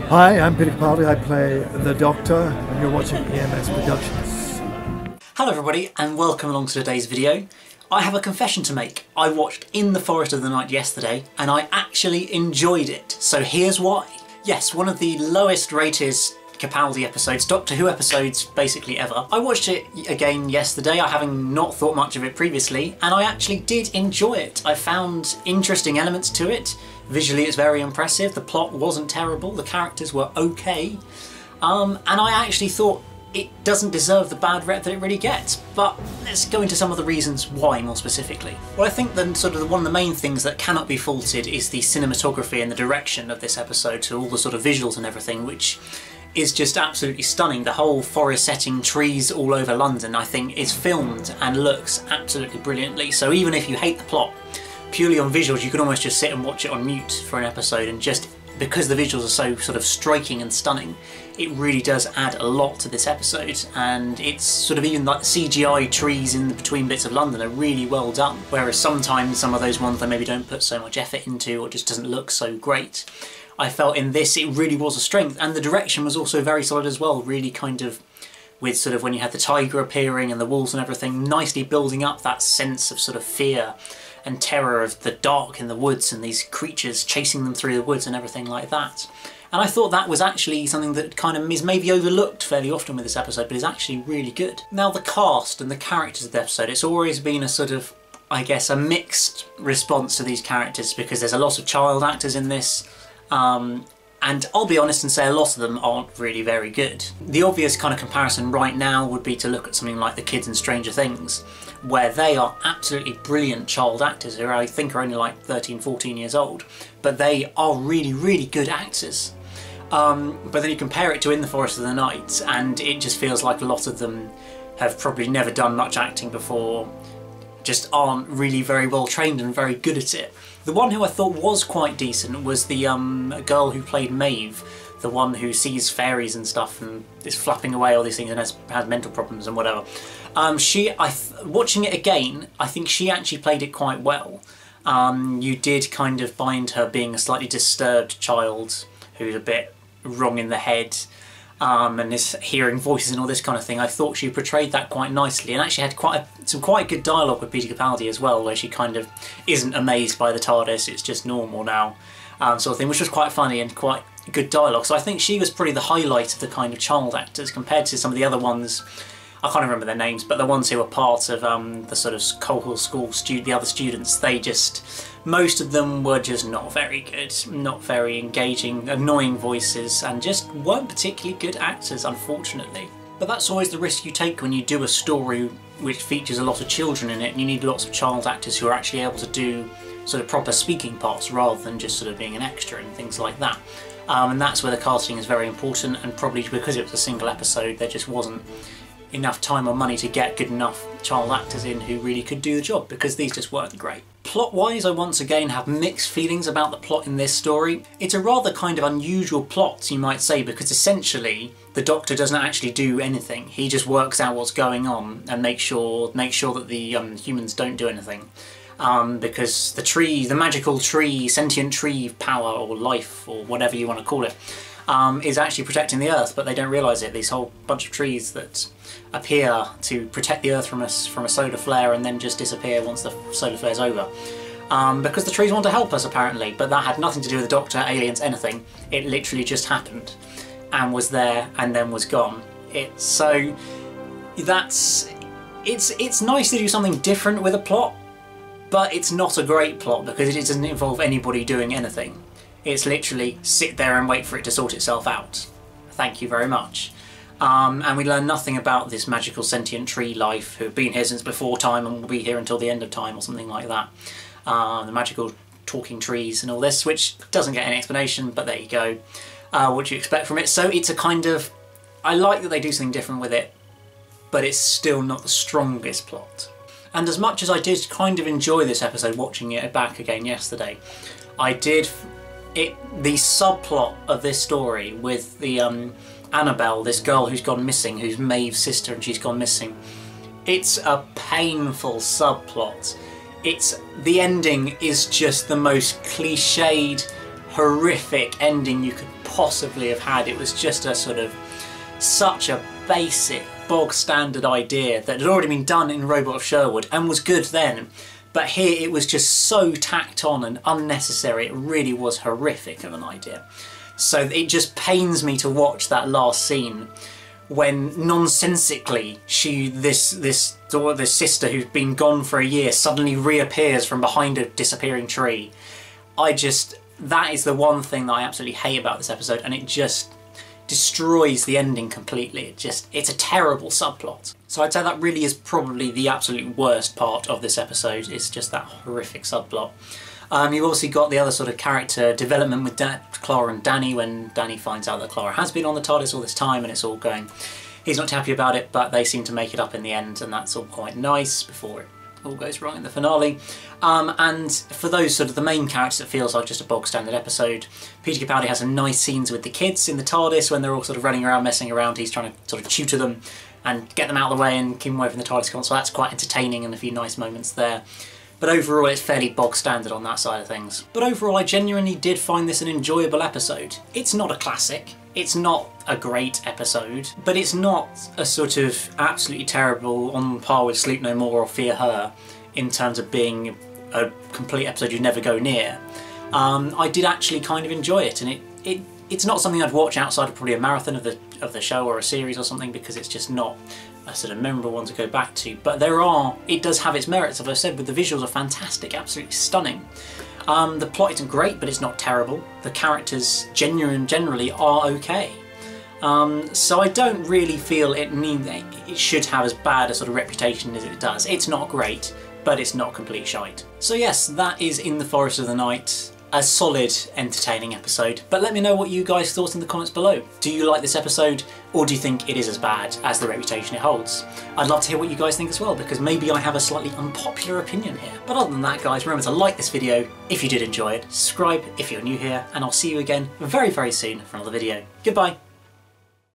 Hi, I'm Peter Capaldi. I play the Doctor, and you're watching EMS Productions. Hello everybody, and welcome along to today's video. I have a confession to make. I watched In the Forest of the Night yesterday, and I actually enjoyed it. So here's why. Yes, one of the lowest rated Capaldi episodes, Doctor Who episodes basically ever. I watched it again yesterday, I having not thought much of it previously, and I actually did enjoy it. I found interesting elements to it. Visually it's very impressive, the plot wasn't terrible, the characters were okay, and I actually thought it doesn't deserve the bad rep that it really gets. But let's go into some of the reasons why more specifically. Well, I think then one of the main things that cannot be faulted is the cinematography and the direction of this episode, to all the sort of visuals and everything, which is just absolutely stunning. The whole forest setting, trees all over London, I think is filmed and looks absolutely brilliantly. So even if you hate the plot, purely on visuals, you can almost just sit and watch it on mute for an episode, and just because the visuals are so sort of striking and stunning, it really does add a lot to this episode. And it's sort of even like the CGI trees in the between bits of London are really well done, whereas sometimes some of those ones they maybe don't put so much effort into or just doesn't look so great. I felt in this it really was a strength, and the direction was also very solid as well, really kind of with sort of when you had the tiger appearing and the wolves and everything, nicely building up that sense of sort of fear and terror of the dark in the woods and these creatures chasing them through the woods and everything like that. And I thought that was actually something that kind of is maybe overlooked fairly often with this episode, but is actually really good. Now the cast and the characters of the episode, it's always been a sort of, I guess, a mixed response to these characters, because there's a lot of child actors in this, and I'll be honest and say a lot of them aren't really very good. The obvious kind of comparison right now would be to look at something like the kids in Stranger Things, where they are absolutely brilliant child actors who I think are only like 13, 14 years old, but they are really, really good actors. But then you compare it to In the Forest of the Night, and it just feels like a lot of them have probably never done much acting before, just aren't really very well trained and very good at it. The one who I thought was quite decent was the girl who played Maeve, the one who sees fairies and stuff and is flapping away all these things and has mental problems and whatever. Watching it again, I think she actually played it quite well. You did kind of find her being a slightly disturbed child who's a bit wrong in the head, and is hearing voices and all this kind of thing. I thought she portrayed that quite nicely, and actually had some quite good dialogue with Peter Capaldi as well, where she kind of isn't amazed by the TARDIS, it's just normal now, sort of thing, which was quite funny and quite good dialogue. So I think she was probably the highlight of the kind of child actors compared to some of the other ones. I can't remember their names, but the ones who were part of the sort of Coal School, the other students, most of them were just not very good, not very engaging, annoying voices, and just weren't particularly good actors, unfortunately. But that's always the risk you take when you do a story which features a lot of children in it, and you need lots of child actors who are actually able to do sort of proper speaking parts rather than just sort of being an extra and things like that. And that's where the casting is very important, and probably because it was a single episode, there just wasn't enough time or money to get good enough child actors in who really could do the job, because these just weren't great. Plot-wise, I once again have mixed feelings about the plot in this story. It's a rather kind of unusual plot, you might say, because essentially the Doctor doesn't actually do anything. He just works out what's going on and makes sure that the humans don't do anything. Because the magical tree, sentient tree power or life or whatever you want to call it, is actually protecting the Earth, but they don't realise it. These whole bunch of trees that appear to protect the Earth from a solar flare and then just disappear once the solar flare's over. Because the trees want to help us apparently, but that had nothing to do with the Doctor, aliens, anything. It literally just happened and was there and then was gone. It's nice to do something different with a plot, but it's not a great plot because it doesn't involve anybody doing anything. It's literally sit there and wait for it to sort itself out. Thank you very much. And we learn nothing about this magical sentient tree life who have been here since before time and will be here until the end of time or something like that. The magical talking trees and all this, which doesn't get any explanation, but there you go. What do you expect from it? So it's a kind of... I like that they do something different with it, but it's still not the strongest plot. And as much as I did kind of enjoy this episode watching it back again yesterday, the subplot of this story with the Annabelle, this girl who's gone missing, who's Maeve's sister and she's gone missing, it's a painful subplot. The ending is just the most cliched, horrific ending you could possibly have had. It was just a sort of such a basic, bog standard idea that had already been done in Robot of Sherwood and was good then. But here it was just so tacked on and unnecessary. It really was horrific of an idea. So it just pains me to watch that last scene when nonsensically this sister who's been gone for a year suddenly reappears from behind a disappearing tree. That is the one thing that I absolutely hate about this episode, and it just destroys the ending completely. It's a terrible subplot. So I'd say that really is probably the absolute worst part of this episode, is just that horrific subplot. You've obviously got the other sort of character development with Clara and Danny, when Danny finds out that Clara has been on the TARDIS all this time and it's all going... He's not happy about it, but they seem to make it up in the end, and that's all quite nice before it all goes wrong in the finale. And for those sort of the main characters, it feels like just a bog standard episode. Peter Capaldi has some nice scenes with the kids in the TARDIS when they're all sort of running around, messing around. He's trying to sort of tutor them and get them out of the way and keep them away from the TARDIS console. That's quite entertaining and a few nice moments there. But overall it's fairly bog standard on that side of things. But overall I genuinely did find this an enjoyable episode. It's not a classic, it's not a great episode, but it's not a sort of absolutely terrible, on par with Sleep No More or Fear Her, in terms of being a complete episode you'd never go near. I did actually kind of enjoy it, and it's not something I'd watch outside of probably a marathon of the show or a series or something, because it's just not a sort of memorable one to go back to. But it does have its merits, as I said, with the visuals are fantastic, absolutely stunning. The plot isn't great, but it's not terrible. The characters generally are okay. So I don't really feel it should have as bad a sort of reputation as it does. It's not great, but it's not complete shite. So yes, that is In the Forest of the Night. A solid, entertaining episode, but let me know what you guys thought in the comments below. Do you like this episode, or do you think it is as bad as the reputation it holds? I'd love to hear what you guys think as well, because maybe I have a slightly unpopular opinion here. But other than that guys, remember to like this video if you did enjoy it, subscribe if you're new here, and I'll see you again very, very soon for another video. Goodbye!